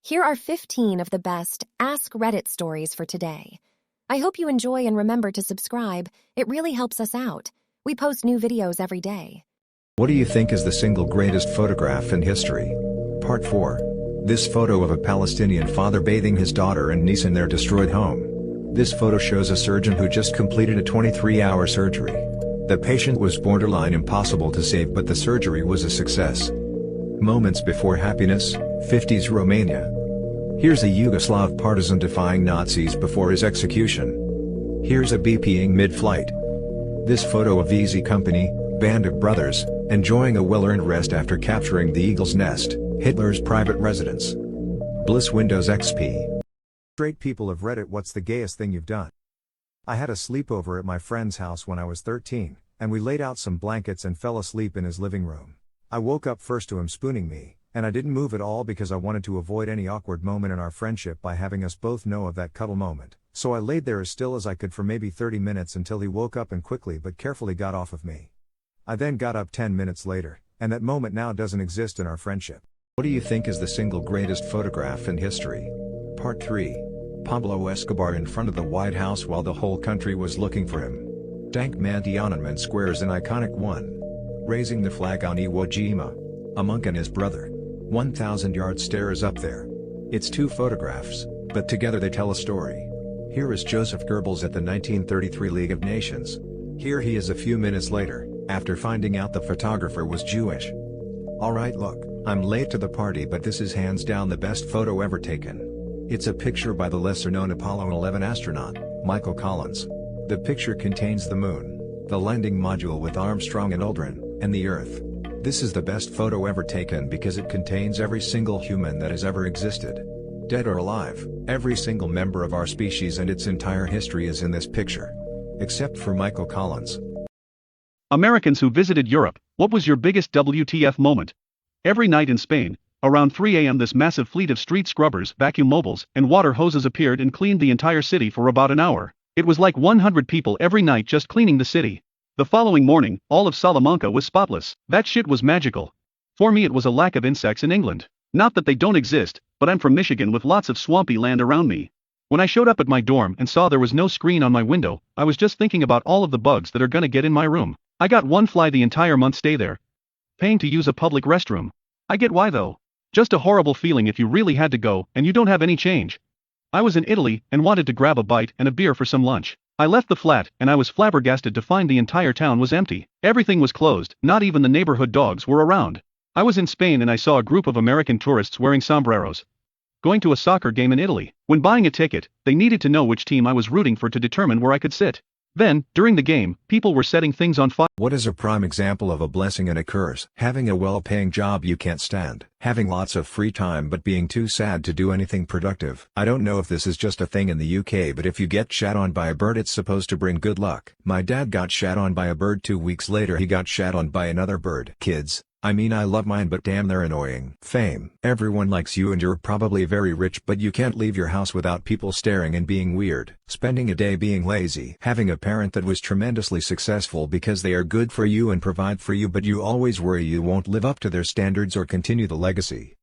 Here are 15 of the best Ask Reddit stories for today. I hope you enjoy and remember to subscribe. It really helps us out. We post new videos every day. What do you think is the single greatest photograph in history? Part 4. This photo of a Palestinian father bathing his daughter and niece in their destroyed home. This photo shows a surgeon who just completed a 23-hour surgery. The patient was borderline impossible to save, but the surgery was a success. Moments before happiness, 50s Romania. Here's a Yugoslav partisan defying Nazis before his execution. Here's a BPing mid-flight. This photo of Easy Company, band of brothers, enjoying a well-earned rest after capturing the Eagle's Nest, Hitler's private residence. Bliss Windows XP. Straight people of Reddit, what's the gayest thing you've done? I had a sleepover at my friend's house when I was 13, and we laid out some blankets and fell asleep in his living room. I woke up first to him spooning me, and I didn't move at all because I wanted to avoid any awkward moment in our friendship by having us both know of that cuddle moment. So I laid there as still as I could for maybe 30 minutes until he woke up and quickly but carefully got off of me. I then got up 10 minutes later, and that moment now doesn't exist in our friendship. What do you think is the single greatest photograph in history? Part 3. Pablo Escobar in front of the White House while the whole country was looking for him. Dank man Tiananmen Square is an iconic one. Raising the flag on Iwo Jima. A monk and his brother. 1,000-yard stare is up there. It's two photographs, but together they tell a story. Here is Joseph Goebbels at the 1933 League of Nations. Here he is a few minutes later, after finding out the photographer was Jewish. Alright, look, I'm late to the party, but this is hands down the best photo ever taken. It's a picture by the lesser-known Apollo 11 astronaut, Michael Collins. The picture contains the moon, the landing module with Armstrong and Aldrin, and the Earth. This is the best photo ever taken because it contains every single human that has ever existed. Dead or alive, every single member of our species and its entire history is in this picture. Except for Michael Collins. Americans who visited Europe, what was your biggest WTF moment? Every night in Spain, around 3 a.m. this massive fleet of street scrubbers, vacuum mobiles, and water hoses appeared and cleaned the entire city for about an hour. It was like 100 people every night just cleaning the city. The following morning, all of Salamanca was spotless. That shit was magical. For me it was a lack of insects in England. Not that they don't exist, but I'm from Michigan with lots of swampy land around me. When I showed up at my dorm and saw there was no screen on my window, I was just thinking about all of the bugs that are gonna get in my room. I got one fly the entire month stay there. Paying to use a public restroom. I get why though. Just a horrible feeling if you really had to go and you don't have any change. I was in Italy and wanted to grab a bite and a beer for some lunch. I left the flat and I was flabbergasted to find the entire town was empty. Everything was closed, not even the neighborhood dogs were around. I was in Spain and I saw a group of American tourists wearing sombreros. Going to a soccer game in Italy. When buying a ticket, they needed to know which team I was rooting for to determine where I could sit. Then, during the game, people were setting things on fire. What is a prime example of a blessing and a curse? Having a well-paying job you can't stand. Having lots of free time but being too sad to do anything productive. I don't know if this is just a thing in the UK, but if you get shat on by a bird it's supposed to bring good luck. My dad got shat on by a bird 2 weeks later he got shat on by another bird. Kids, I mean I love mine but damn they're annoying. Fame. Everyone likes you and you're probably very rich but you can't leave your house without people staring and being weird. Spending a day being lazy. Having a parent that was tremendously successful because they are good for you and provide for you but you always worry you won't live up to their standards or continue the legacy.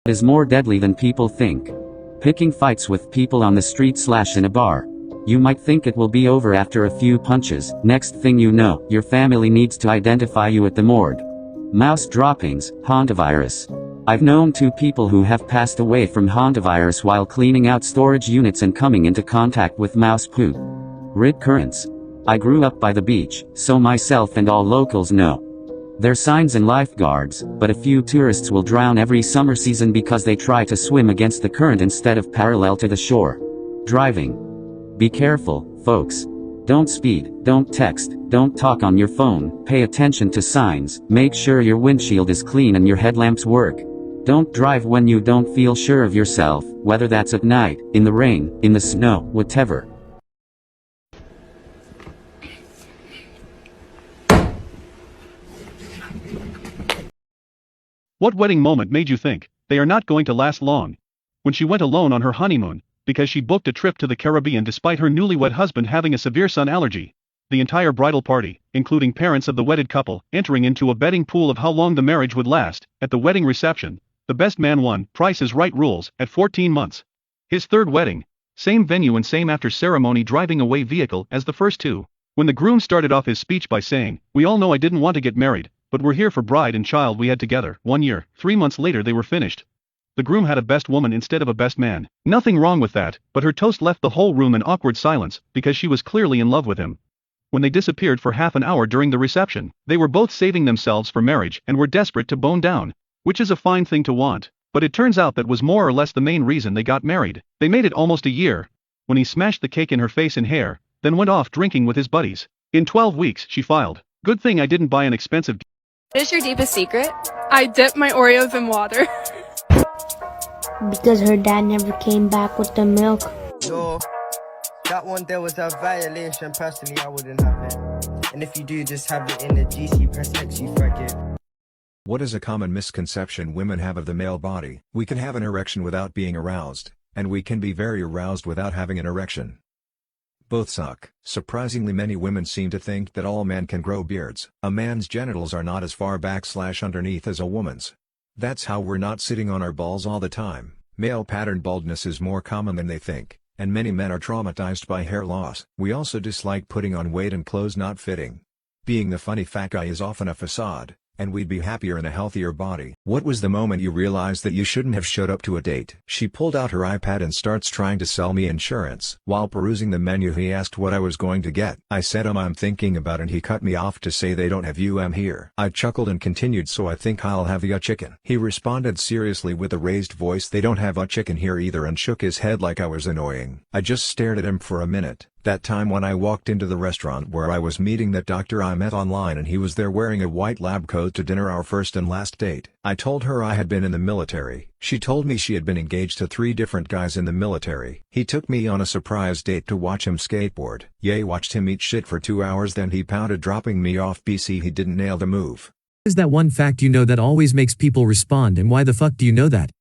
Is more deadly than people think. Picking fights with people on the street / in a bar. You might think it will be over after a few punches, next thing you know, your family needs to identify you at the morgue. Mouse droppings, hantavirus. I've known 2 people who have passed away from hantavirus while cleaning out storage units and coming into contact with mouse poo. Rid currents. I grew up by the beach, so myself and all locals know. There's signs and lifeguards, but a few tourists will drown every summer season because they try to swim against the current instead of parallel to the shore. Driving. Be careful, folks. Don't speed, don't text, don't talk on your phone, pay attention to signs, make sure your windshield is clean and your headlamps work. Don't drive when you don't feel sure of yourself, whether that's at night, in the rain, in the snow, whatever. What wedding moment made you think, they are not going to last long? When she went alone on her honeymoon, because she booked a trip to the Caribbean despite her newlywed husband having a severe sun allergy. The entire bridal party, including parents of the wedded couple, entering into a betting pool of how long the marriage would last. At the wedding reception, The best man won, Price is Right rules, at 14 months. His third wedding. Same venue and same after ceremony driving away vehicle as the first two. When the groom started off his speech by saying, "We all know I didn't want to get married, but we're here for bride and child we had together." 1 year, 3 months later they were finished. The groom had a best woman instead of a best man. Nothing wrong with that, but her toast left the whole room in awkward silence, because she was clearly in love with him. When they disappeared for half an hour during the reception, they were both saving themselves for marriage and were desperate to bone down, which is a fine thing to want. But it turns out that was more or less the main reason they got married. They made it almost a year. When he smashed the cake in her face and hair, then went off drinking with his buddies. In 12 weeks, she filed. Good thing I didn't buy an expensive. What is your deepest secret? I dip my Oreos in water. Because her dad never came back with the milk. No, that one there was a violation. Personally, I wouldn't have it. And if you do, just have it in the GC press X, you faggot. What is a common misconception women have of the male body? We can have an erection without being aroused, and we can be very aroused without having an erection. Both suck. Surprisingly, many women seem to think that all men can grow beards. A man's genitals are not as far back/underneath as a woman's. That's how we're not sitting on our balls all the time. Male pattern baldness is more common than they think, and many men are traumatized by hair loss. We also dislike putting on weight and clothes not fitting. Being the funny fat guy is often a facade, and we'd be happier in a healthier body. What was the moment you realized that you shouldn't have showed up to a date? She pulled out her iPad and starts trying to sell me insurance. While perusing the menu, he asked what I was going to get. I said I'm thinking about it, and he cut me off to say they don't have here. I chuckled and continued, so I think I'll have a chicken. He responded seriously with a raised voice, they don't have a chicken here either, and shook his head like I was annoying. I just stared at him for a minute. That time when I walked into the restaurant where I was meeting that doctor I met online, and he was there wearing a white lab coat to dinner, our first and last date. I told her I had been in the military. She told me she had been engaged to 3 different guys in the military. He took me on a surprise date to watch him skateboard. Yay, watched him eat shit for 2 hours, then he pounded, dropping me off. BC, he didn't nail the move. Is that one fact you know that always makes people respond, and why the fuck do you know that?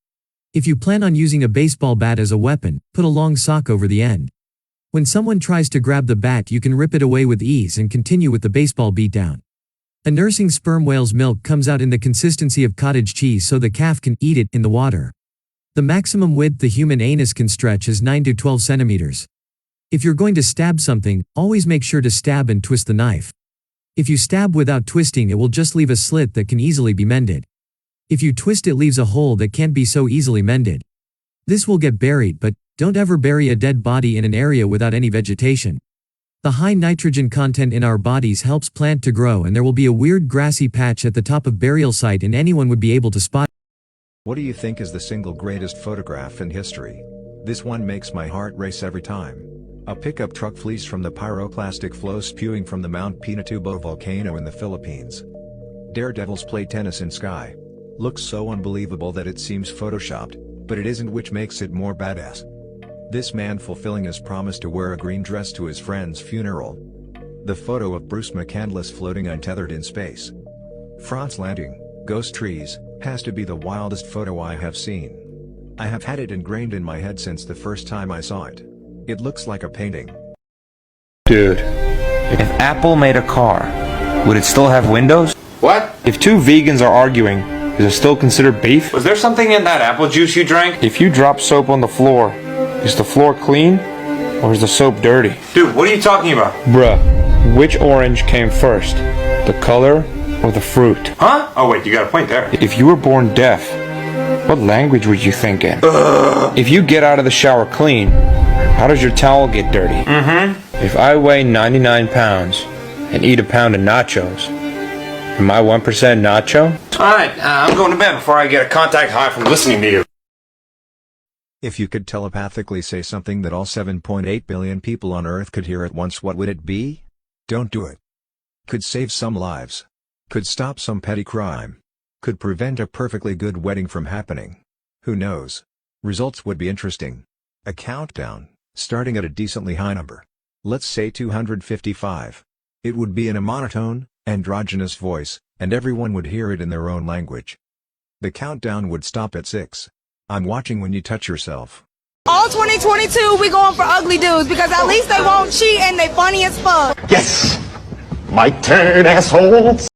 If you plan on using a baseball bat as a weapon, put a long sock over the end. When someone tries to grab the bat, you can rip it away with ease and continue with the baseball beatdown. A nursing sperm whale's milk comes out in the consistency of cottage cheese so the calf can eat it in the water. The maximum width the human anus can stretch is 9 to 12 centimeters. If you're going to stab something, always make sure to stab and twist the knife. If you stab without twisting, it will just leave a slit that can easily be mended. If you twist, it leaves a hole that can't be so easily mended. This will get buried, but don't ever bury a dead body in an area without any vegetation. The high nitrogen content in our bodies helps plant to grow, and there will be a weird grassy patch at the top of burial site and anyone would be able to spot. What do you think is the single greatest photograph in history? This one makes my heart race every time. A pickup truck flees from the pyroclastic flow spewing from the Mount Pinatubo volcano in the Philippines. Daredevils play tennis in sky. Looks so unbelievable that it seems photoshopped, but it isn't, which makes it more badass. This man fulfilling his promise to wear a green dress to his friend's funeral. The photo of Bruce McCandless floating untethered in space. France landing, ghost trees, has to be the wildest photo I have seen. I have had it ingrained in my head since the first time I saw it. It looks like a painting. Dude, if Apple made a car, would it still have windows? What? If 2 vegans are arguing, is it still considered beef? Was there something in that apple juice you drank? If you drop soap on the floor, is the floor clean, or is the soap dirty? Dude, what are you talking about? Bruh, which orange came first? The color or the fruit? Huh? Oh wait, you got a point there. If you were born deaf, what language would you think in? If you get out of the shower clean, how does your towel get dirty? If I weigh 99 pounds and eat a pound of nachos, am I 1% nacho? Alright, I'm going to bed before I get a contact high from listening to you. If you could telepathically say something that all 7.8 billion people on Earth could hear at once, what would it be? Don't do it. Could save some lives. Could stop some petty crime. Could prevent a perfectly good wedding from happening. Who knows? Results would be interesting. A countdown, starting at a decently high number. Let's say 255. It would be in a monotone, androgynous voice, and everyone would hear it in their own language. The countdown would stop at 6. I'm watching when you touch yourself. All 2022, we going for ugly dudes because at least they won't cheat and they funny as fuck. Yes! My turn, assholes!